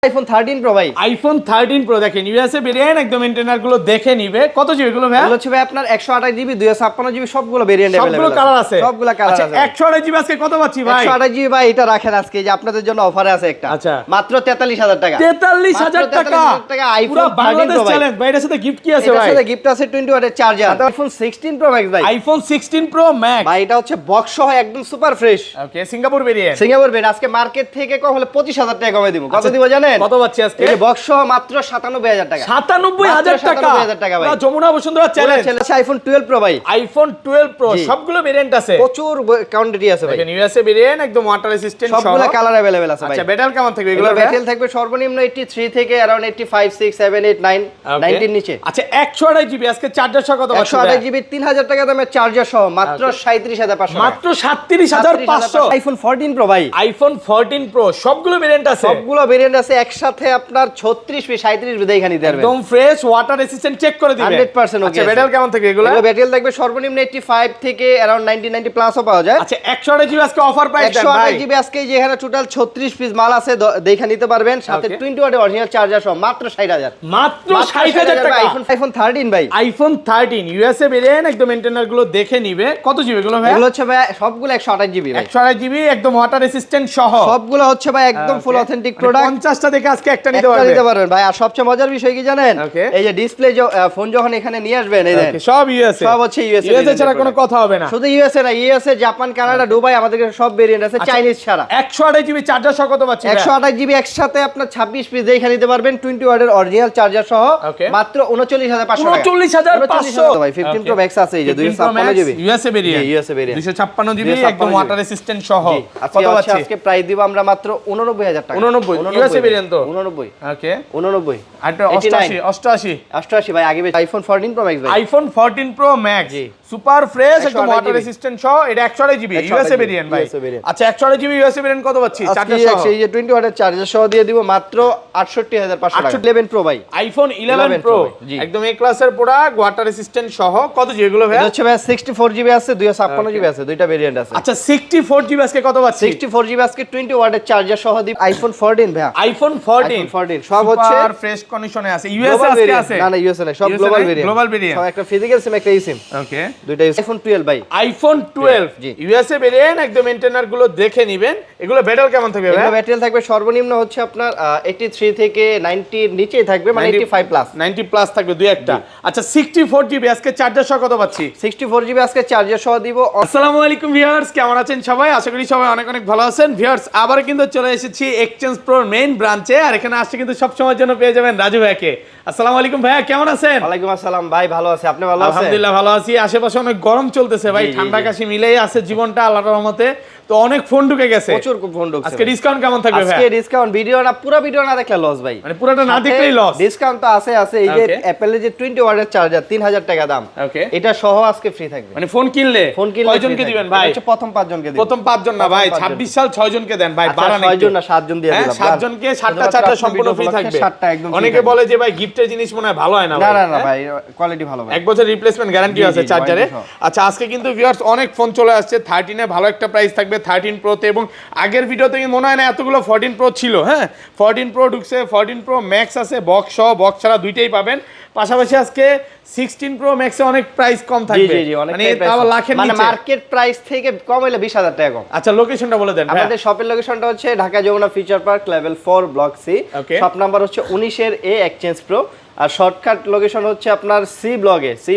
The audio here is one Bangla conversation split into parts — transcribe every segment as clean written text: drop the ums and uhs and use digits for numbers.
আইফোন 13 প্রো ভাই। আইফোন 13 প্রো দেখেন ইউএসএ ভেরিয়েন্ট একদম ইন্টারনাল গুলো দেখে নিবে। কত জিবি এগুলো ভাই? এগুলো হচ্ছে ভাই আপনার 128 জিবি 256 জিবি সবগুলো ভেরিয়েন্ট अवेलेबल সবগুলো কালার আছে। সবগুলো কালার আছে। 128 জিবি আজকে কত পাচ্ছি ভাই? 128 জিবি ভাই এটা রাখেন আজকে যে আপনাদের জন্য অফারে আছে একটা। আচ্ছা। মাত্র 43000 টাকা। 43000 টাকা। আইফোন পুরো বাংলাদেশ চ্যালেঞ্জ ভাই। এর সাথে গিফট কি আছে ভাই? এর সাথে গিফট আছে 20 ওয়াটের চার্জার। আইফোন 16 প্রো ম্যাক্স ভাই। আইফোন 16 প্রো ম্যাক্স ভাই এটা হচ্ছে বক্স সহ একদম সুপার ফ্রেশ। ওকে সিঙ্গাপুর ভেরিয়েন্ট। সিঙ্গাপুর ভেরিয়েন্ট আজকে মার্কেট থেকে কম হলে 25000 টাকা কমে দিব। কত দিব জানেন? কত পাচ্ছি আজকে? এই বক্স সহ মাত্র 97000 টাকা। 97000 টাকা। 97000 টাকা ভাই। Jamuna Bashundhara challenge. IPhone 12 pro ভাই। আইফোন 12 প্রো সবগুলো ভেরিয়েন্ট আছে। প্রচুর কোয়ান্টিটি আছে ভাই। দেখেন ইউএসএ ভেরিয়েন্ট একদম ওয়াটার রেসিস্ট্যান্ট সহ। সবগুলো কালার अवेलेबल আছে ভাই। আচ্ছা ব্যাটারি কেমন থাকবে এগুলো? ব্যাটারি থাকবে সর্বনিম্ন 83 থেকে अराउंड 85 6 7 8 9 90 নিচে। আচ্ছা 128 জিবি আজকে চার্জার সহ কত পাচ্ছি? 128 জিবি 3000 টাকা দামের চার্জার সহ মাত্র 37500। মাত্র 37500। আইফোন 14 প্রো ভাই। আইফোন 14 প্রো সবগুলো ভেরিয়েন্ট আছে। সবগুলো ভেরিয়েন্ট আছে একসাথে আপনার 36 পিস 37 পিস দেখানি দিতে পারবেন। একদম ফ্রেশ ওয়াটার রেসিস্ট্যান্ট চেক করে দিবেন 100% ওকে। আচ্ছা ব্যাটারি কেমন থাকবে এগুলো? ব্যাটারি থাকবে সর্বনিম্ন 85 থেকে अराउंड 90 প্লাসও পাওয়া যায়। আচ্ছা 128 জিবি আজকে অফার প্রাইস দেন ভাই। 128 জিবি আজকে যেখানে টোটাল 36 পিস মাল আছে দেখা নিতে পারবেন সাথে 20 ওয়াটের অরিজিনাল চার্জার সহ মাত্র 60000। মাত্র 60000 টাকা। আইফোন 13 ভাই। আইফোন 13 ইউএসএ ভেরিয়েন্ট একদম ইন্টারনাল গুলো দেখে নিবে। কত জিবি এগুলো ভাই? এগুলো হচ্ছে ভাই সবগুলো 128 জিবি ভাই। 128 জিবি একদম ওয়াটার রেসিস্ট্যান্ট সহ। সবগুলো হচ্ছে ভাই একদম ফুল অথেন্টিক প্রোডাক্ট। 50টা দেখে আজকে একটা নিতে পারবেন ভাই। আর সবচেয়ে মজার বিষয় কি জানেন? এই যে ডিসপ্লে ফোন যখন এখানে নিয়ে আসবেন এই দেখেন সব ইউএসএ। সব হচ্ছে ইউএসএ। ইউএসএ ছাড়া কোনো কথা হবে না। শুধু ইউএসএ না, ইউএসএ, জাপান, কানাডা, দুবাই আমাদের কাছে সব ভেরিয়েন্ট আছে চাইনিজ ছাড়া। 128 জিবি চার্জার সহ কত পাচ্ছি? 128 জিবি একসাথে আপনার 26 পিস দেখে নিতে পারবেন 20 ওয়াটের অরিজিনাল চার্জার সহ মাত্র 39500 টাকা। 39500 ভাই 15 প্রো ম্যাক্স আছে এই যে 256 GB USA variant. USA variant 256 GB একদম ওয়াটার রেসিস্ট্যান্ট সহ। কত পাচ্ছি আজকে? প্রাইস দিব আমরা মাত্র 89000 টাকা। 89 ইউএসএ ভেরিয়েন্ট তো 89 ওকে 89 আর 88 88 ভাই আগে আইফোন 14 প্রো ম্যাক্স ভাই। IPhone 14 pro max super fresh একদম ওয়াটার রেসিস্ট্যান্ট সহ। এটা 128 জিবি ইউএসএ ভেরিয়েন্ট ভাই। আচ্ছা 128 জিবি ইউএসএ ভেরিয়েন্ট কত পাচ্ছি? চার্জার সহ এই যে 20 ওয়াটের চার্জার সহ দিয়ে দিব মাত্র 68500 টাকা। 11 প্রো ভাই। আইফোন 11 প্রো একদম এ ক্লাসের প্রোডাক্ট ওয়াটার রেসিস্ট্যান্ট সহ। কত জিবি এগুলো ভাই? এটা হচ্ছে ভাই 64 জিবি আছে 256 জিবি আছে দুইটা ভেরিয়েন্ট আছে। আচ্ছা 64 জিবি আজকে কত পাচ্ছি? 64 জিবি আজকে 20 ওয়াটের চার্জার সহ দিব আইফোন 14 ভাই। আইফোন 14 সব হচ্ছে সুপার ফ্রেশ কন্ডিশনে আছে। ইউএসএ আজকে আছে না ইউএসএ না, সব গ্লোবাল ভেরিয়েন্ট। গ্লোবাল ভেরিয়েন্ট সব একটা ফিজিক্যাল সিম একটা ইসিম ওকে দুইটা আইফোন 12 ভাই। আইফোন 12 ইউএসএ ভেরিয়েন্ট একদম ইন্টারনাল গুলো দেখে নেবেন। এগুলো ব্যাটারি কেমন থাকবে ভাই? এগুলো ব্যাটারি থাকবে সর্বনিম্ন হচ্ছে আপনার 83 থেকে 90 এর নিচেই থাকবে মানে 85 প্লাস 90 প্লাস থাকবে দুই একটা। আচ্ছা 64 জিবি আজকে চার্জার সহ কত পাচ্ছি? 64 জিবি আজকে চার্জার সহ দিব। আসসালামু আলাইকুম ভিউয়ার্স, কেমন আছেন সবাই? আশা করি সবাই অনেক অনেক ভালো আছেন। ভিউয়ার্স আবার কিন্তু চলে এসেছি এক্সচেঞ্জ প্রোর মেইন ব্রাঞ্চে। আর এখানে আসছে কিন্তু সব সময়ের জন্য পেয়ে যাবেন রাজু ভাইকে। আসসালামু আলাইকুম ভাইয়া, কেমন আছেন? ওয়ালাইকুম আসসালাম ভাই, ভালো আছি। আপনি ভালো আছেন? আলহামদুলিল্লাহ ভালো আছি। আশেপাশে অনেক গরম চলতেছে ভাই, ঠান্ডা কাশি মিলেই আছে জীবনটা আল্লাহর রহমতে। তো অনেক ফোন ঢুকে গেছে, প্রচুর ফোন ঢুকছে। আজকে ডিসকাউন্ট কেমন থাকবে ভাই? আজকে ডিসকাউন্ট ভিডিও না, পুরো ভিডিও না দেখলে লস ভাই। মানে পুরোটা না দেখলেই লস। ডিসকাউন্ট তো আছে এই যে অ্যাপল এর যে 20 ওয়াটের চার্জার 3000 টাকা দাম, ওকে এটা সহ আজকে ফ্রি থাকবে। মানে ফোন কিনলে কয়জনকে দিবেন ভাই? আচ্ছা প্রথম 5 জনকে দিবেন। প্রথম 5 জন না ভাই, 26 সাল 6 জনকে দেন ভাই। 6 জন না 7 জন দিয়ে দিলাম। 7 জনকে 7টা চার্জার সম্পূর্ণ ফ্রি থাকবে। অনেকে বলে যে ভাই গিফটের জিনিস মনে হয় ভালো হয় না। না না না ভাই, কোয়ালিটি ভালো ভাই। 1 বছর রিপ্লেসমেন্ট গ্যারান্টি আছে চার্জারে। আচ্ছা আজকে কিন্তু ভিউয়ার্স অনেক ফোন চলে আসছে। 13 এ ভালো একটা প্রাইস থাকবে 13 প্রো তে, এবং আগের ভিডিওতে মনে হয় না এতগুলো 14 প্রো ছিল। হ্যাঁ 14 প্রো ঢুকছে, 14 প্রো ম্যাক্স আছে, বক্স সহ বক্স ছাড়া দুইটাই পাবেন। পাশাপাশি আজকে 16 প্রো ম্যাক্সে অনেক প্রাইস কম থাকবে, মানে তাও লাখের নিচে, মানে মার্কেট প্রাইস থেকে কম হলে 20000 টাকা কম। আচ্ছা লোকেশনটা বলে দেন। আমাদের শপের লোকেশনটা হচ্ছে Dhaka Jamuna future park level 4 block C. Shop number হচ্ছে 19 এর এ এক্সচেঞ্জ প্রো। আর শর্টকাট লোকেশন হচ্ছে আপনার সি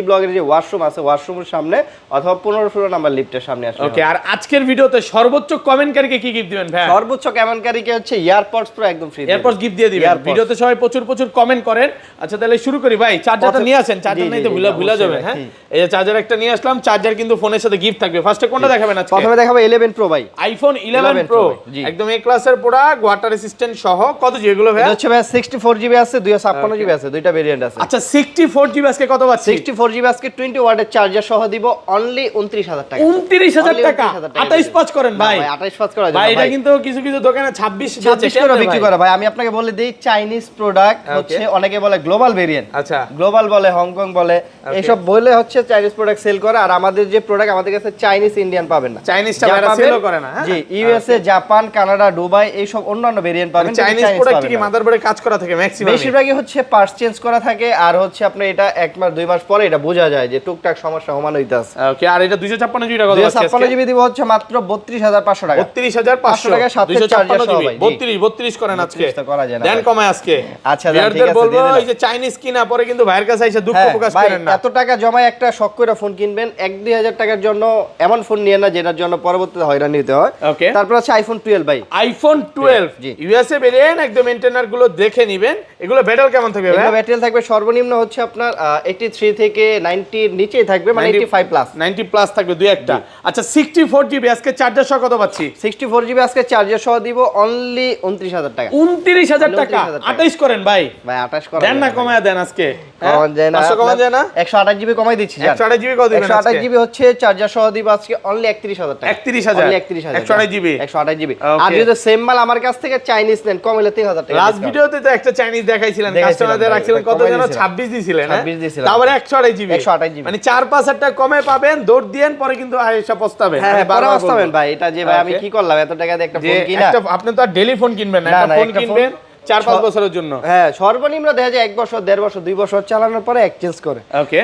ব্লগের যে ওয়াশরুম আছে ওয়াশরুমের সামনে অথবা 15 নাম্বার লিফটের সামনে আসলে। ওকে, আর আজকের ভিডিওতে সর্বোচ্চ কমেন্টকারীকে কি গিফট দিবেন ভাই? সর্বোচ্চ কমেন্টকারীকে হচ্ছে এয়ারপডস প্রো একদম ফ্রি। এয়ারপডস গিফট দিয়ে দিবেন। ভিডিওতে সবাই প্রচুর কমেন্ট করেন। আচ্ছা তাহলে শুরু করি ভাই। চার্জারটা নিয়ে আসেন, চার্জার নাই তো ভুলা যাবে। হ্যাঁ এই যে চার্জার একটা নিয়ে আসলাম, চার্জার কিন্তু ফোনের সাথে গিফট থাকবে। ফার্স্টে কোনটা দেখাবেন আজকে? প্রথমে দেখাবো 11 প্রো ভাই। আইফোন 11 প্রো একদম এ ক্লাসের প্রোডাক্ট, ওয়াটার রেসিস্ট্যান্ট সহ। কত জিবি এগুলো ভাই? এটা হচ্ছে ভাই 64 জিবি আছে 256 জিবি আছে দুইটা দুইটা ভেরিয়েন্ট আছে। আচ্ছা 64 জিবি আজকে কত পাচ্ছি? 64 জিবি আজকে 20 ওয়াটের চার্জার সহ দিব অনলি 29000 টাকা। 29000 টাকা 28 পাঁচ করেন ভাই। 28 পাঁচ করা যাবে ভাই, এটা কিন্তু কিছু কিছু দোকানে 26 করে বিক্রি করে ভাই। আমি আপনাকে বলে দেই চাইনিজ প্রোডাক্ট হচ্ছে অনেকে বলে গ্লোবাল ভেরিয়েন্ট, আচ্ছা গ্লোবাল বলে, হংকং বলে, এইসব বলে হচ্ছে চাইনিজ প্রোডাক্ট সেল করে। আর আমাদের যে প্রোডাক্ট আমাদের কাছে চাইনিজ ইন্ডিয়ান পাবেন না, চাইনিজটা বাইরে সেলও করে না। জি, ইউএসএ, জাপান, কানাডা, দুবাই এইসব অন্যান্য ভেরিয়েন্ট পাবেন। চাইনিজ প্রোডাক্ট কি মাদারবোর্ডে কাজ করা থাকে ম্যাক্সিমাম, বেশিরভাগই হচ্ছে পার্টস চেঞ্জ করা থাকে। আর হচ্ছে আপনি এটা 1 মাস 2 মাস পরে এটা বোঝা যায় যে টুকটাক সমস্যা সমান হইতাছে। ওকে, আর এটা 256 জিবি টাকা কত আছে? 256 জিবি দিব হচ্ছে মাত্র 32500 টাকা। 32500 টাকা সাথে চার্জার সহ ভাই। 32 করেন আজকে, করা যায় না দেন কমায় আজকে। আচ্ছা দেন, ঠিক আছে বলবো এই যে চাইনিজ কিনা পরে কিন্তু ভাইয়ের কাছে এসে দুঃখ প্রকাশ করেন না। এত টাকা জমায় একটা শখ করে ফোন কিনবেন, 1-2000 টাকার জন্য এমন ফোন নিয়ে না যেটার জন্য পরবর্তীতে হয়রানি হতে হয়। ওকে, তারপর আছে আইফোন 12 ভাই। আইফোন 12 ইউএসএ ভেরিয়েন্ট, একদম মেইনটেইনার গুলো দেখে নেবেন। এগুলো ব্যাটারি কেমন থাকবে ভাই? এগুলো ব্যাটারি থাকবে সর্বনিম্ন হচ্ছে আপনার 83 থেকে 90 এর নিচেই থাকবে, মানে 85 প্লাস। 90 প্লাস থাকবে দুই একটা। আচ্ছা 64 জিবি আজকে চার্জার সহ কত পাচ্ছি? 64 জিবি আজকে চার্জার সহ দিব অনলি 29000 টাকা। 29000 টাকা 28 করেন ভাই। ভাই 28 করেন, দেন না কমায় দেন আজকে। কমান যায় না, 500 কমান যায় না। 128 জিবি কমাই দিচ্ছি। 128 জিবি কত দিবেন আজকে? 128 জিবি হচ্ছে চার্জার সহ দিব আজকে অনলি 31000 টাকা। 31000 128 জিবি 128 জিবি। আর যদি সেম মাল আমার কাছ থেকে চাইনিজ নেন কমাইলে 3000 টাকা। লাস্ট ভিডিওতে তো একটা চাইনিজ দেখাইছিলেন, কাস্টমারদের রাখছিলেন কত যেন 26 দিছিলেন, 26 দিছিলেন। তারপরে 128 জিবি, 128 জিবি মানে 4-5 টাকা কমে পাবেন। দৌড় দিয়েন, পরে কিন্তু আয়েশা পস্তাবেন। হ্যাঁ, পরে পস্তাবেন ভাই। এটা যে ভাই আমি কি করলাম এত টাকা দিয়ে একটা ফোন কিনা। আপনি তো আর ডেইলি ফোন কিনবেন না, একটা ফোন কিনবেন 4-5 বছরের জন্য। হ্যাঁ, সর্বনিম্ন দেখা যায় 1 বছর 1.5 বছর 2 বছর চালানোর পরে এক্সচেঞ্জ করে। ওকে,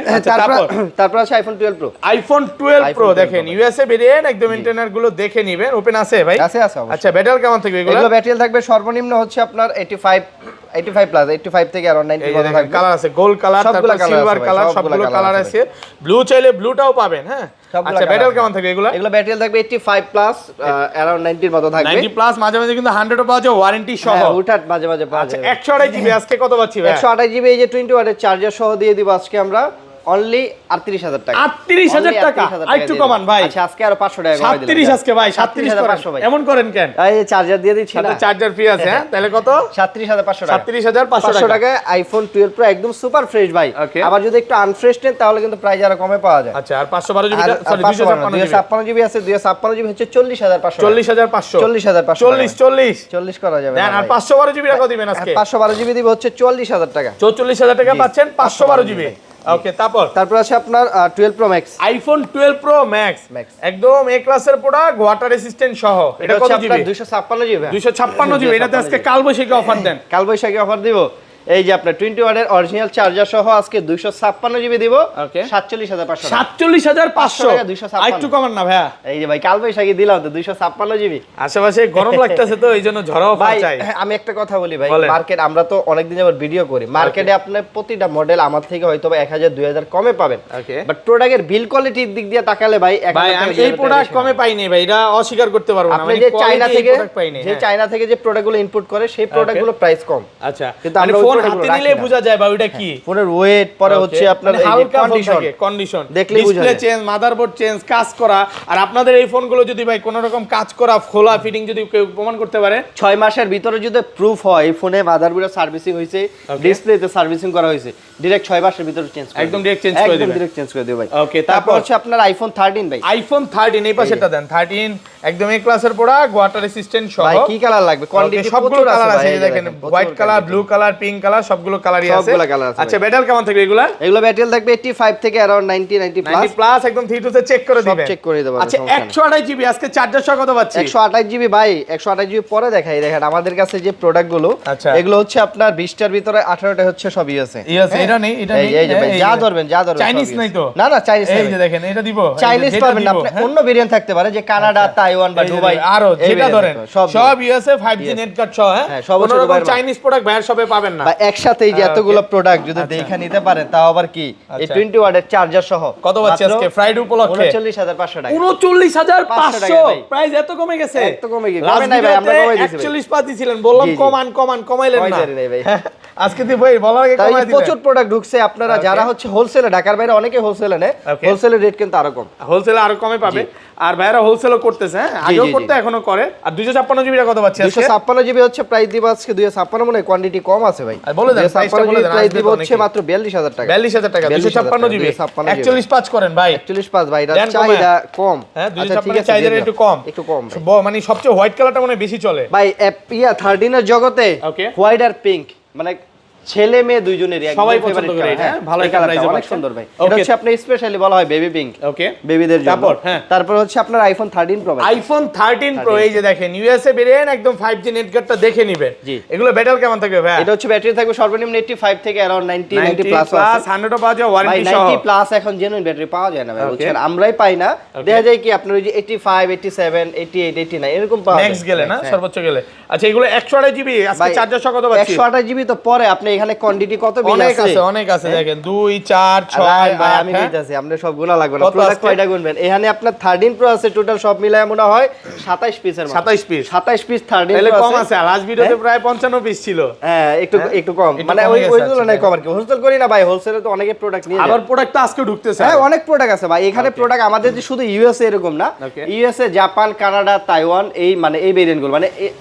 তারপর আছে আইফোন 12 প্রো। আইফোন 12 প্রো দেখেন ইউএসএ ভেরিয়েন্ট, একদম ইন্টারনাল গুলো দেখে নেবেন। ওপেন আছে ভাই? আছে অবশ্যই। আচ্ছা ব্যাটারি কেমন থাকবে এগুলো? এগুলো ব্যাটারি থাকবে সর্বনিম্ন হচ্ছে আপনার 85 প্লাস, 85 থেকে আর 90 কত থাকবে। কালার আছে গোল্ড কালার, তারপর সিলভার কালার, সবগুলো কালার আছে। ব্লু চাইলে ব্লুটাও পাবেন। হ্যাঁ, আচ্ছা ব্যাটারি কেমন থাকবে এগুলো? এগুলো ব্যাটারি থাকবে 85 প্লাস, अराउंड 90 এর মতো থাকবে। 90 প্লাস, মাঝে মাঝে কিন্তু 100 ও পাওয়া যায় ওয়ারেন্টি সহ। হ্যাঁ, উঠাট মাঝে মাঝে পাওয়া আচ্ছা যায়। 128 জিবি আজকে কত পাচ্ছি ভাই? 128 জিবি এই যে 20 ওয়াটের চার্জার সহ দিয়ে দিব আজকে আমরা অনলি 38000 টাকা। 38000 টাকা আইটু কমান ভাই। আচ্ছা আজকে আরো 500 টাকা কমাই দিলাম। 37 আজকে ভাই, 37 করেন। এমন করেন কেন? এই চার্জার দিয়ে দিচ্ছি না, চার্জার ফ্রি আছে। হ্যাঁ, তাহলে কত? 37500 টাকা। 37500 টাকা আইফোন 12 প্রো একদম সুপার ফ্রেশ ভাই। আবার যদি একটু আনফ্রেশ নেন তাহলে কিন্তু প্রাইস আরো কমে পাওয়া যায়। আচ্ছা, আর 512 জিবি, সরি 256 জিবি আছে। 256 জিবি হচ্ছে 40500। 40500 40 করা যাবে। দেন, আর 512 জিবি টাকা দিবেন আজকে। 512 জিবি দিব হচ্ছে 44000 টাকা। 44000 টাকা পাচ্ছেন 512 জিবি। ওকে, তারপর আছে আপনার 12 pro max. IPhone 12 pro max একদম এ ক্লাসের প্রোডাক্ট, ওয়াটার রেসিস্ট্যান্ট সহ। এটা কত জিবি? 256 জিবি। 256 জিবি। এটাতে আজকে কালবৈশাখী অফার দেন। কালবৈশাখী অফার দিব। এই যে আপনার 20 ওয়াটের অরিজিনাল চার্জার সহ আজকে 256 জিবি দিব। ওকে, 47500 47500 আইটু কমান না ভাইয়া। এই যে ভাই কালবৈশাখী দিলাম তো 256 জিবি। আশেপাশে গরম লাগতেছে তো এইজন্য ঝড়াও অফার চাই। আমি একটা কথা বলি ভাই, মার্কেট আমরা তো অনেকদিন যাবত ভিডিও করি, মার্কেটে আপনি প্রতিটা মডেল আমার থেকে হয়তো 1000 2000 কমে পাবেন। বাট প্রোডাক্টের বিল কোয়ালিটির দিক দিয়ে তাকালে ভাই আমি এই প্রোডাক্ট কমে পাইনি ভাই, এটা অস্বীকার করতে পারবো না। আপনি যে চায়না থেকে যে প্রোডাক্টগুলো ইনপুট করে সেই প্রোডাক্টগুলো প্রাইস কম। আচ্ছা, কিন্তু আমরা ফোন হাতে নিলে বোঝা যায় বা ওটা কি ফোনের ওয়েট, পরে হচ্ছে আপনার কন্ডিশন দেখলে ডিসপ্লে চেঞ্জ, মাদারবোর্ড চেঞ্জ, কাজ করা। আর আপনাদের এই ফোনগুলো যদি ভাই কোনো রকম কাজ করা, খোলা ফিটিং যদি কেউ প্রমাণ করতে পারে, 6 মাসের ভিতরে যদি প্রুফ হয় এই ফোনে মাদারবোর্ডের সার্ভিসিং হইছে, ডিসপ্লেতে সার্ভিসিং করা হইছে, ডাইরেক্ট 6 মাসের ভিতরে চেঞ্জ করে একদম ডাইরেক্ট চেঞ্জ করে দিবেন। ডাইরেক্ট চেঞ্জ করে দিবেন ভাই। ওকে, তারপর হচ্ছে আপনার আইফোন 13 ভাই। আইফোন 13 এই পাশেটা দেন। 13 একদম এই ক্লাসের প্রোডাক্ট, ওয়াটার রেসিস্ট্যান্ট সহ। ভাই কি কালার লাগবে? কোয়ান্টিটি সবগুলো কালার আছে, এই দেখেন white colour, blue colour, pink colour, সবগুলো কালারই আছে। আচ্ছা ব্যাটারি কেমন থাকবে এগুলা? এগুলো ব্যাটারি থাকবে 85 থেকে अराउंड 90 প্লাস একদম 3 তে চেক করে দিবেন। চেক করে দেব। আচ্ছা 128 জিবি আজকে চার্জার সহ কত পাচ্ছি? 128 জিবি ভাই, 128 জিবি পরে দেখাই। দেখেন আমাদের কাছে যে প্রোডাক্টগুলো, এগুলো হচ্ছে আপনার 20 টার ভিতরে 18টা হচ্ছে সবই আছে। এটা নেই, এটা নেই। এই যে ভাই যা ধরবেন চাইনিজ নাই তো? না না, চাইনিজ এই যে দেখেন এটা দিব। চাইনিজ পাবেন না আপনি, অন্য ভেরিয়েন্ট থাকতে পারে যে কানাডা, তাইওয়ান বা দুবাই, আরো যেটা ধরেন সব ইউএসএ 5G নেট কার্ড সহ। হ্যাঁ, সব রকম চাইনিজ প্রোডাক্ট বাইরে সবে পাবেন না। বা একসাথে এই যে এতগুলো প্রোডাক্ট যদি দেখে নিতে পারেন তাও আবার কি এই 20 ওয়াটের চার্জার সহ কত পাচ্ছি আজকে ফ্রাইডে উপলক্ষে? 39500 টাকা। 39500 প্রাইস এত কমে গেছে? এত কমে গেছে? কমে নাই ভাই, আমরা কমাই দিয়েছি। 41 পাত দিছিলেন, বললাম কমাইলেন না ভাই। আজকে দি ভাই বলার আগে কমাই দিলেন। প্রচুর প্রোডাক্ট ঢুকছে। আপনারা যারা হচ্ছে হোলসেলে, ঢাকার বাইরে অনেকে হোলসেলে নেয়, হোলসেলের রেট কিন্তু আরো কম, হোলসেলে আরো কমে পাবে। আর ভাইরা হোলসেলও করতেছে, হ্যাঁ আগেও করতে এখনো করে। আর 256 জিবি কত পাচ্ছি আজকে? 256 জিবি হচ্ছে প্রাইস দিব আজকে 256 মনে কোয়ান্টিটি কম আছে ভাই। বলে দেন প্রাইসটা বলে দেন। প্রাইস দিব হচ্ছে মাত্র 42000 টাকা। 42000 টাকা 256 জিবি 41.5 করেন ভাই। 41.5 ভাই, এটা চাহিদা কম। হ্যাঁ 256 চাহিদা একটু কম মানে সবচেয়ে হোয়াইট কালারটা মানে বেশি চলে ভাই। 13 এর জগতে হোয়াইট আর পিঙ্ক মানে ছেলে মেয়ে দুইজনেরই সবাই পছন্দ করে। হ্যাঁ ভালো একটা প্রাইসে অনেক সুন্দর ভাই। এটা হচ্ছে আপনি স্পেশালি বলা হয় বেবি পিঙ্ক, ওকে বেবিদের জন্য। তারপর হচ্ছে আপনার আইফোন 13 প্রো। আইফোন 13 প্রো এই যে দেখেন ইউএসএ ভেরিয়েন্ট একদম 5G নেটগার্ডটা দেখে নেবেন। এগুলো ব্যাটারি কেমন থাকবে ভাই? এটা হচ্ছে ব্যাটারি থাকবে সর্বনিম্ন 85 থেকে अराउंड 90 প্লাস 100 পাওয়া যায় ওয়ারেন্টি সহ। 90 প্লাস এখন জেনুইন ব্যাটারি পাওয়া যায় না ভাই, বুঝছেন? আমরাই পাই না। দেখা যায় কি আপনার ওই যে 85 87 88 89 এরকম পাওয়া যায় ম্যাক্স গেলে না, সর্বোচ্চ গেলে। আচ্ছা এগুলো 128 জিবি আজকে চার্জার সহ কত পাচ্ছি? 128 জিবি তো পরে আপনি এখানে কোয়ান্টিটি কত বিল আছে? অনেক আছে দেখেন 2 4 6 ভাই আমি কইতাছি আপনি সব গুণা লাগবে না, প্রোডাক্ট কয়টা গুনবেন? এখানে আপনার 13 প্রো আছে টোটাল সব মিলায় মনে হয় 27 পিসের মতো। 27 পিস 13 তাহলে কম আছে। লাস্ট ভিডিওতে প্রায় 55 পিস ছিল। হ্যাঁ একটু কম মানে ওইগুলো নাই কম আর কি। হোলসেল করি না ভাই, হোলসেলে তো অনেকে প্রোডাক্ট নিয়ে যায়। আবার প্রোডাক্ট তো আজকে ঢুকতেছে। হ্যাঁ অনেক প্রোডাক্ট আছে ভাই এখানে। প্রোডাক্ট আমাদের যে শুধু ইউএসএ এরকম না, ইউএসএ জাপান কানাডা তাইওয়ান এই মানে এই ভেরিয়েন্ট গুলো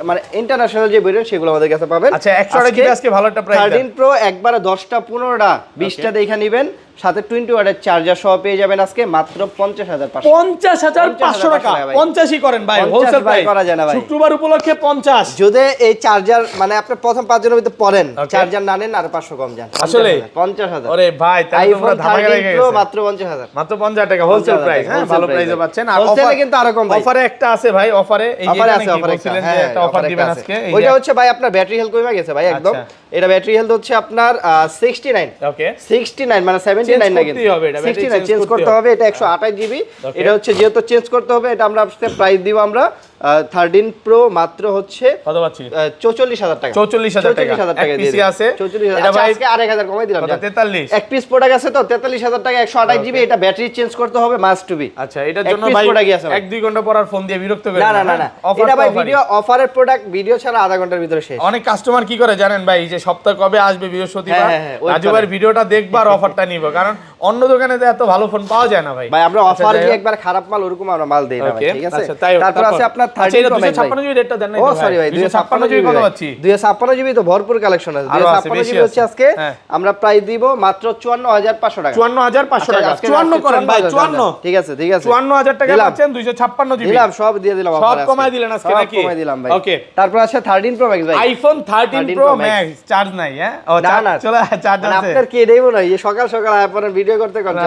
মানে ইন্টারন্যাশনাল যে ভেরিয়েন্ট সেগুলো আমাদের কাছে পাবেন। আচ্ছা 128 জিবি আজকে ভালো একটা প্রাইস। 13 প্রো একবারে 10টা 15টা 20টা দেখে নেবেন, সাথে 20 ওয়াটের চার্জার সহ পেয়ে যাবেন আজকে মাত্র 50500। 50500 টাকা 50ই করেন ভাই, হোলসেল প্রাইস করা যায় না ভাই। শুক্রবার উপলক্ষে 50। যদি এই চার্জার মানে আপনি প্রথম 5 জনের ভিতরে পড়েন, চার্জার না নেন আর 500 কম যান। আসলে 50000। আরে ভাই তাহলে তোমরা ধামাকা লেগে গেছে। মাত্র 50000। মাত্র 50 টাকা হোলসেল প্রাইস। হ্যাঁ ভালো প্রাইসে পাচ্ছেন। আর হোলসেলে কিন্তু আরো কম ভাই। অফারে একটা আছে ভাই, অফারে এই যে বলছিলেন যে একটা অফার দিবেন আজকে। ওইটা হচ্ছে ভাই আপনার ব্যাটারি হেলথ কমে গেছে ভাই একদম। এটা ব্যাটারি হেলথ হচ্ছে আপনার 69। ওকে 69 মানে 79 না কিন্তু 69 চেঞ্জ করতে হবে। এটা 128 জিবি। এটা হচ্ছে যেহেতু চেঞ্জ করতে হবে, এটা আমরা প্রাইস দিব আমরা 13 প্রো মাত্র হচ্ছে কত পাচ্ছি? 44000 টাকা। 44000 টাকা দিয়ে দিই আছে। 44000 এটা ভাই আজকে 8000 কমাই দিলাম। 43 এক পিস প্রোডাক্ট আছে তো 43000 টাকা 128 জিবি। এটা ব্যাটারি চেঞ্জ করতে হবে মাস্ট টু বি। আচ্ছা এটার জন্য ভাই 1-2 ঘন্টা পর আর ফোন দিয়ে বিরক্ত করে না এটা ভাই ভিডিও অফারের প্রোডাক্ট, ভিডিও ছাড়া আধা ঘন্টার ভিতরে শেষ। অনেক কাস্টমার কি করে জানেন ভাই, যে সপ্তাহ কবে আসবে বৃহস্পতিবার রাজু ভাইয়ের ভিডিওটা দেখবার অফারটা নিব, কারণ অন্য দোকানে তো এত ভালো ফোন পাওয়া যায় না ভাই। ভাই আমরা অফার দিয়ে একবার খারাপ মাল ওরকম আমরা মাল দেই না ভাই, ঠিক আছে? তারপর আছে আপনার 13 প্রো ম্যাক্স 256 জিবি রেটটা দেন না। ও সরি ভাই 256 জিবি কত পাচ্ছি? 256 জিবি তো ভরপুর কালেকশন আছে। 256 জিবি হচ্ছে আজকে আমরা প্রাইস দিব মাত্র 54500 টাকা। 54500 টাকা 54 করেন ভাই 54। ঠিক আছে 54000 টাকা পাচ্ছেন 256 জিবি দিলাম, সব দিয়ে দিলাম সব কমাই দিলেন আজকে নাকি? কমাই দিলাম ভাই। ওকে তারপর আছে 13 প্রো ম্যাক্স ভাই। আইফোন 13 প্রো ম্যাক্স চার্জ নাই। হ্যাঁ ও চলে চার্জ আছে। আপনার কে দেব না এই সকাল সকাল আপনার ভিডিও করতে করতে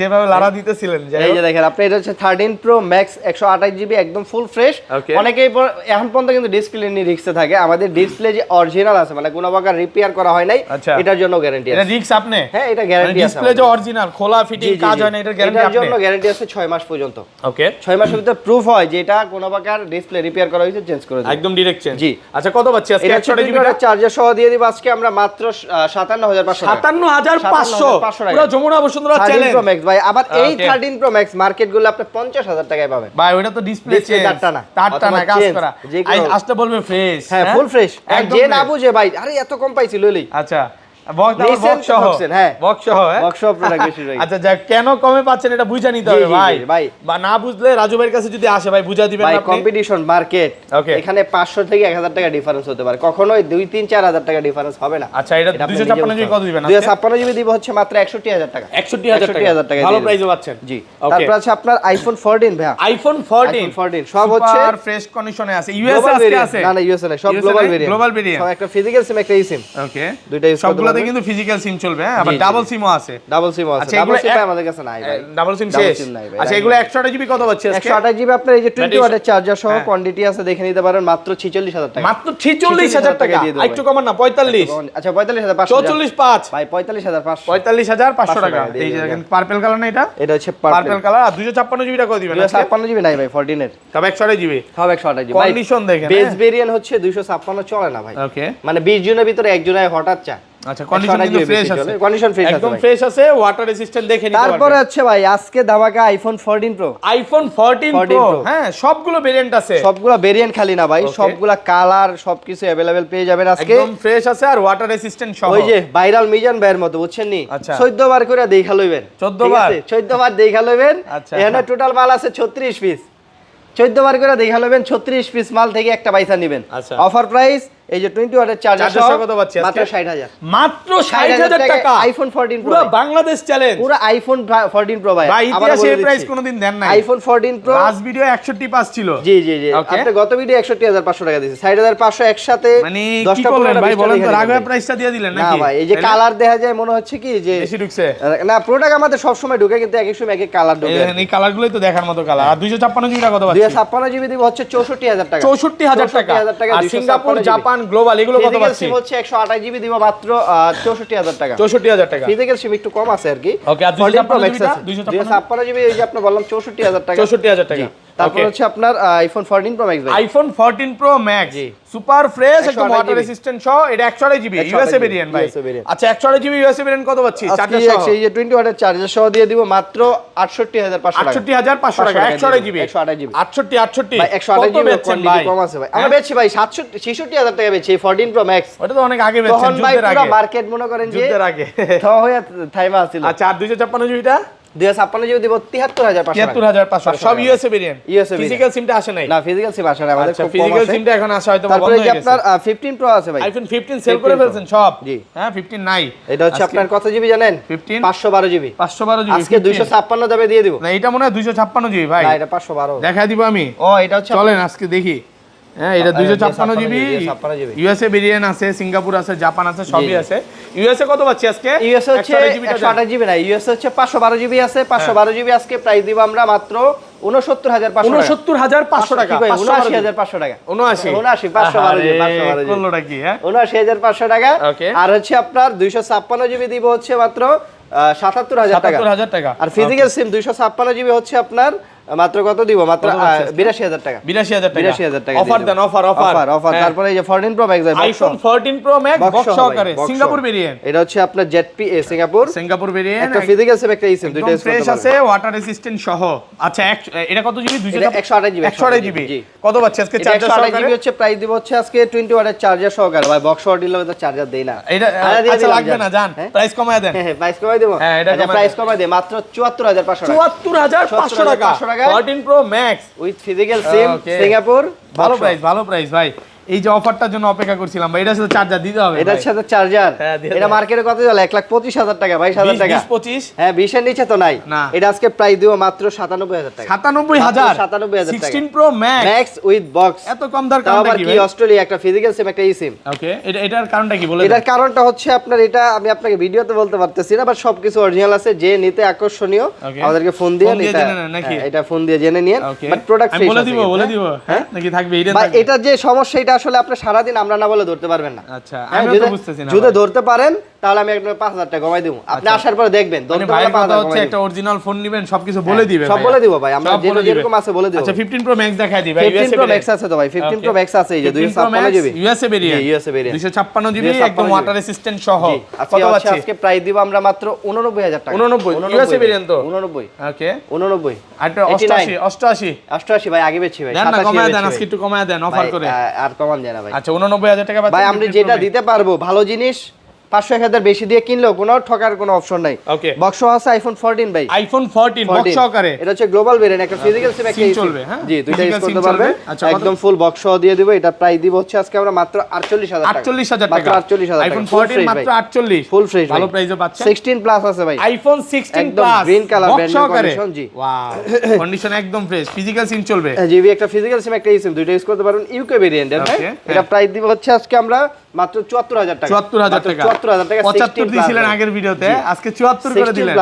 যেভাবে লারা দিতেছিলেন এই যে দেখেন আপনি এটা হচ্ছে 13 প্রো ম্যাক্স 128 জিবি একদম ফুল ফ্রেশ। অনেকেই এখন পর্যন্ত কিন্তু ডিসপ্লে নিয়ে রিস্কে থাকে। আমাদের ডিসপ্লে যে অরিজিনাল আছে মানে কোনো প্রকার রিপেয়ার করা হয় নাই, এটার জন্য গ্যারান্টি আছে। এটা রিস্ক আপনি? হ্যাঁ এটা গ্যারান্টি আছে। ডিসপ্লে যে অরিজিনাল খোলা ফিটিং কাজ হয় না, এটার গ্যারান্টি আপনি? এটার জন্য গ্যারান্টি আছে 6 মাস পর্যন্ত। ওকে 6 মাসের ভিতরে প্রুফ হয় যে এটা কোনো প্রকার ডিসপ্লে রিপেয়ার করা হয়েছে, চেঞ্জ করে দেব একদম ডাইরেক্ট চেঞ্জ। জি আচ্ছা কত পাচ্ছি আজকে? 128 জিবি চার্জার সহ দিয়ে দিব আজকে আমরা মাত্র 57500 টাকা। 57500 পুরো Jamuna Bashundhara challenge pro max ভাই। আবার এই 13 প্রো ম্যাক্স মার্কেট গুলো আপনি 50000 টাকায় পাবেন ভাই। ওটা তো ডিসপ্লে চেঞ্জ তারটা না কাজ করা। আসতে বলবে ফ্রেশ। হ্যাঁ ফুল ফ্রেশ। যে না বুঝে ভাই আরে এত কম পাইছি লইলি। আচ্ছা কেন কমে পাচ্ছেন এটা বুঝা নিতে হবে ভাই। বা না বুঝলে রাজু ভাইয়ের কাছে যদি আসে ভাই বুঝা দিবেন আপনি। কম্পিটিশন মার্কেট, এখানে 500 থেকে 1000 টাকা ডিফারেন্স হতে পারে, কখনোই 2-3-4000 টাকা ডিফারেন্স হবে না। আচ্ছা এটা 256 জিবি কত দিবেন? 256 জিবি দিব হচ্ছে মাত্র 61000 টাকা। 61000 টাকা ভালো প্রাইসে পাচ্ছেন। জি তারপর আছে আপনার আইফোন 14 ভাই। আইফোন 14 সব হচ্ছে সুপার ফ্রেশ কন্ডিশনে আছে। ইউএসএ আজকে আছে? না ইউএসএ না, সব গ্লোবাল ভেরিয়েন্ট। সব একটা ফিজিক্যাল সিম একটা ইসিম। ওকে দুইটা ইউজ করতে সবগুলোতে কিন্তু ফিজিক্যাল সিম চলবে। হ্যাঁ আবার ডাবল সিমও আছে। ডাবল সিম আছে। ডাবল সিম আমাদের কাছে নাই ভাই। ডাবল সিম শেষ। আচ্ছা এগুলো 128 জিবি কত পাচ্ছি আজকে? 128 জিবি আপনার এই যে 20 ওয়াটের চার্জার সহ কোয়ান্টিটি আছে দেখে নিতে পারেন মাত্র 46000 টাকা। মাত্র 46000 টাকা একটু কমান না 45। আচ্ছা 45500 445 ভাই 45500 45500 টাকা। এই যে দেখেন পার্পল কালার না এটা হচ্ছে পার্পল কালার। আর 256 জিবি টাকা দিবেন? 256 জিবি নাই ভাই 14 এর। তবে 128 জিবি সব 128 জিবি। কন্ডিশন দেখেন বেস ভেরিয়েন্ট হচ্ছে 256 চলে না ভাই। ওকে মানে 20 জনের ভিতরে একজনের হঠাৎ চা। আচ্ছা কন্ডিশন কিন্তু ফ্রেশ আছে। কন্ডিশন ফ্রেশ আছে একদম ফ্রেশ আছে, ওয়াটার রেজিস্ট্যান্ট দেখে নিতে পারবেন। তারপরে আছে ভাই আজকে ধামাকা আইফোন 14 প্রো। আইফোন 14 প্রো হ্যাঁ সবগুলো ভেরিয়েন্ট আছে। সবগুলো ভেরিয়েন্ট খালি না ভাই, সবগুলা কালার সবকিছু अवेलेबल পেয়ে যাবেন আজকে। একদম ফ্রেশ আছে আর ওয়াটার রেজিস্ট্যান্ট সহ। ওই যে ভাইরাল মিজান ভাইয়ের মতো বুঝছেন নি? 14 বার করে দেখা লইবেন। 14 বার দেখা লইবেন। এখানে টোটাল মাল আছে 36 পিস। 14 বার করে দেখা লইবেন 36 পিস মাল থেকে একটা পয়সা নেবেন। অফার প্রাইস এই যে 20 ওয়াটের চার্জার চার্জার কত পাচ্ছি আজকে? মাত্র 60000, মাত্র 60000 টাকা আইফোন 14 প্রো, পুরো বাংলাদেশ চ্যালেঞ্জ, পুরো আইফোন 14 প্রো ভাই। ভাই ইতিহাসে এই প্রাইস কোনোদিন দেন নাই। আইফোন 14 প্রো লাস্ট ভিডিও 61.5 ছিল। জি জি জি, আপনি গত ভিডিও 61500 টাকা দিয়েছেন, 60500 একসাথে মানে 10 কি টা করলেন ভাই বলেন তো, লিখে রাগ হয়ে দিবেন। প্রাইসটা দিয়ে দিলেন না নাকি? ভাই, এই যে কালার দেখা যায় মনে হচ্ছে কি যে বেশি ঢুকছে। না, প্রোডাক্ট আমাদের সব সময় ঢুকে, কিন্তু এক এক সময় এক এক কালার ঢুকে। এই কালারগুলোই তো দেখার মতো কালার। আর 256 জিবি কত পাচ্ছি? 256 জিবি দিব হচ্ছে 64000 টাকা। 64000 টাকা। 64000 টাকা। আর সিঙ্গাপুর, জাপান, গ্লোবাল এগুলো কত পাচ্ছি? সিম হচ্ছে 128 জিবি দিব মাত্র 64000 টাকা। 64000 টাকা। ফিজিক্যাল সিম একটু কম আছে আর কি। ওকে, আর 256 জিবি এই যে আপনি বললাম 64000 টাকা। 64000 টাকা। তারপর হচ্ছে আপনার আইফোন 14 প্রো ম্যাক্স ভাই। IPhone 14 pro max super fresh, একদম ওয়াটার রেজিস্ট্যান্ট সহ, এটা 128 জিবি ইউএসএ ভেরিয়েন্ট ভাই। আচ্ছা 128 জিবি ইউএসএ ভেরিয়েন্ট কত পাচ্ছি? চার্জার সহ এই যে 20 ওয়াটের চার্জার সহ দিয়ে দিব মাত্র 68500 টাকা। 68500 টাকা 128 জিবি। 128 জিবি 68 ভাই, 128 জিবি কোয়ান্টিটি কম আছে ভাই। আমরা বেচছি ভাই 66000 টাকা বেচছি 14 প্রো ম্যাক্স। ওটা তো অনেক আগে বেচছেন, তখন ভাই যুদ্ধের পুরো আগে। মার্কেট মনে করেন যে যুদ্ধের আগে হয়ে থাইমা ছিল। আচ্ছা আর 256 জিবিটা 256 জিবি দিব 73500 টাকা। 73500 সব ইউএসএ ভেরিয়েন্ট। ইউএসএ ফিজিক্যাল সিমটা আসে নাই? না, ফিজিক্যাল সিম আসে না আমাদের, আচ্ছা খুব কম ফিজিক্যাল আছে। সিমটা এখন আসে হয়তো বন্ধ তারপরে হয়ে যে গেছে। আপনার 15 প্রো আছে ভাই। আইফোন 15 সেল করে ফেলছেন সব? জি। হ্যাঁ 15 নাই। এটা হচ্ছে আপনার কত জিবি জানেন? 15 512 জিবি। 512 জিবি আজকে 256 দামে দিয়ে দিব। না এটা মনে হয় 256 জিবি ভাই। না, এটা 512। দেখাই দিব আমি। ও এটা হচ্ছে চলেন আজকে দেখি। হ্যাঁ এটা 256 জিবি 256 জিবি। ইউএসএ ভেরিয়েন্ট আছে, সিঙ্গাপুর আছে, জাপান আছে, সবই আছে। ইউএসএ কত পাচ্ছি আজকে? ইউএসএ হচ্ছে 128 জিবি না, ইউএসএ হচ্ছে 512 জিবি আছে। 512 জিবি আজকে প্রাইস দিব আমরা মাত্র 69500 টাকা। 69500 টাকা। 79500 টাকা। 79 512 জিবি 512 জিবি। কোনটা কি? হ্যাঁ 79500 টাকা। Okay. আর হচ্ছে আপনার 256 জিবি দিব হচ্ছে মাত্র 77000 টাকা। 77000 টাকা। আর ফিজিক্যাল সিম 256 জিবি হচ্ছে আপনার মাত্র কত দিব? মাত্র 82000 টাকা। 82000 টাকা। 82000 টাকা অফার দেন, অফার। অফার। তারপরে এই যে 14 pro max iPhone 14 pro max box সহকারে সিঙ্গাপুর ভেরিয়েন্ট। এটা হচ্ছে আপনার জেডপি সিঙ্গাপুর ভেরিয়েন্ট। একটা ফিজিক্যাল সিম একটা সিম, দুইটা ইউজ করতে ফ্রেশ পারবেন। আছে, ওয়াটার রেজিস্ট্যান্ট সহ। আচ্ছা এটা কত জিবি? 128 জিবি। 128 জিবি। কত পাচ্ছি আজকে চার্জার 128 সহকারে? জিবি হচ্ছে প্রাইস দিব হচ্ছে আজকে 20 ওয়াটের চার্জার সহকারে ভাই। বক্স ওয়াট দিলে তো চার্জার দেই না। এটা আচ্ছা লাগবে না জান, প্রাইস কমায় দেন। হ্যাঁ প্রাইস কমাই দেব। হ্যাঁ, এটা আচ্ছা কমায় প্রাইস কমাই দে মাত্র 74500 টাকা। 74500 টাকা 14 pro max with physical SIM Okay. Singapore. ভালো প্রাইস ভাই। এই যে অফারটার জন্য অপেক্ষা করছিলাম ভাই, এটার সাথে চার্জার দিতে হবে। এটার সাথে চার্জার হ্যাঁ, দিয়ে এটা দাও। মার্কেটে কত চলে? 1,25,000 টাকা 22000 টাকা। 20-25 হ্যাঁ 20 এর নিচে তো নাই। না। এটা আজকে প্রাইস দিব মাত্র 97000 টাকা। 97000 97000 টাকা। 16 pro max max with box. এত কম দাম তাও কারণটা আবার কি কি ভাই? অস্ট্রেলিয়া একটা ফিজিক্যাল সিম একটা সিম। ওকে এটার কারণটা কি বলে এটার কারণটা হচ্ছে আপনার এটা আমি আপনাকে ভিডিওতে বলতে পারতেছি না, বাট সবকিছু অরিজিনাল আছে। যে নিতে আকর্ষণীয় Okay. আমাদেরকে ফোন দিয়ে ফোন দিয়ে জেনে নেন নাকি? এটা ফোন দিয়ে জেনে নিয়ে, ওকে বাট প্রোডাক্ট আমি বলে দিব হ্যাঁ নাকি থাকবে এটা ভাই। এটা যে সমস্যা এটা আসলে আপনি সারা দিন আমরা না বলে ধরতে পারবেন না। আচ্ছা আমি তো বুঝতেছি না। যদি ধরতে পারেন তাহলে আমি একদম 5000 টাকা কমাই দেব। আপনি আসার পরে দেখবেন মানে ধরতে ভাই পারলে কথা 5000 হচ্ছে কমাই একটা দেব। অরিজিনাল ফোন নেবেন সবকিছু বলে দিবে সব ভাই। বলে দিব ভাই, আমরা সব বলে দিবে। যেরকম আছে বলে দেব। আচ্ছা 15 প্রো ম্যাক্স দেখাই দিই ভাই। 15 প্রো ম্যাক্স আছে তো ভাই, 15 প্রো ম্যাক্স আছে এই যে 256 GB USA variant. USA variant 256 GB একদম ওয়াটার রেজিস্ট্যান্ট সহ। কত আছে আজকে প্রাইস দিব আমরা মাত্র 89000 টাকা। 89 ইউএসএ ভেরিয়েন্ট তো 89 ওকে 89 আর 88 88 ভাই আগে বেচছি ভাই। দেন না 87 কমায় দেন, বেচছি আজকে ভাই। একটু কমায় দেন অফার করে। আর কমান যায় না ভাই। আচ্ছা 89000 টাকা ভাই আমরা যেটা দিতে পারবো ভালো জিনিস 500-1000 বেশি দিয়ে কিনলেও কোনো ঠকার কোনো অপশন নাই। ওকে বক্স আছে আইফোন 14 ভাই। আইফোন 14 বক্স সহকারে। এটা হচ্ছে গ্লোবাল ভেরিয়েন্ট একটা ফিজিক্যাল সিম একটা চলবে হ্যাঁ জি দুইটা ইউজ করতে পারবেন। আচ্ছা একদম ফুল বক্স সহ দিয়ে দিব। এটা প্রাইস দিব হচ্ছে আজকে আমরা মাত্র 48000 টাকা। 48000 মাত্র টাকা 48000 টাকা। আইফোন 14 মাত্র 48 ফুল ফ্রেশ ভালো প্রাইসে পাচ্ছেন। 16 প্লাস আছে ভাই। আইফোন 16 একদম প্লাস গ্রিন কালার বক্স সহকারে। কন্ডিশন জি। ওয়াও কন্ডিশন একদম ফ্রেশ ফিজিক্যাল সিম চলবে। জিবি একটা ফিজিক্যাল সিম একটা সিম দুইটা ইউজ করতে পারবেন ইউকে ভেরিয়েন্টের ভাই। এটা প্রাইস দিব হচ্ছে আজকে আমরা মাত্র 74000 টাকা। 74000 টাকা 74000 টাকা 75 দিছিলেন আগের ভিডিওতে, আজকে 74 করে দিলেন।